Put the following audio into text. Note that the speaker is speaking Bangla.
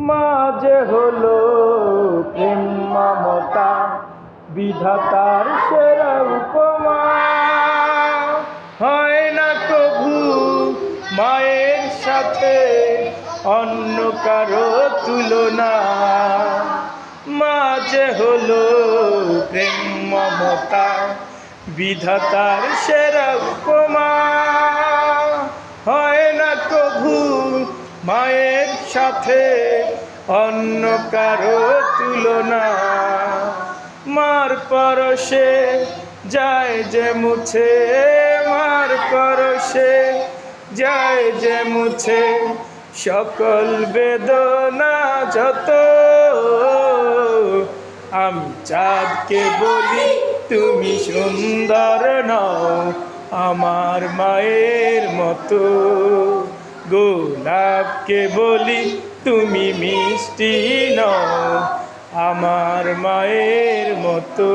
মাঝে হলো প্রেম মমতা বিধাতার সেরা উপমা। হয় না কভু মায়ের সাথে অন্য কারো তুলনা। মাঝে হলো প্রেম মমতা বিধাতার সেরা উপমা। হয় না কভু মায়ের সাথে অন্য কারো তুলনা। মার পরশে যায় যে মুছে, মার পরশে যায় যে মুছে সকল বেদনা যত। আমি চাঁদকে বলি তুমি সুন্দর নও আমার মায়ের মতো। গোলাপকে বলি তুমি মিষ্টি নও আমার মায়ের মতো।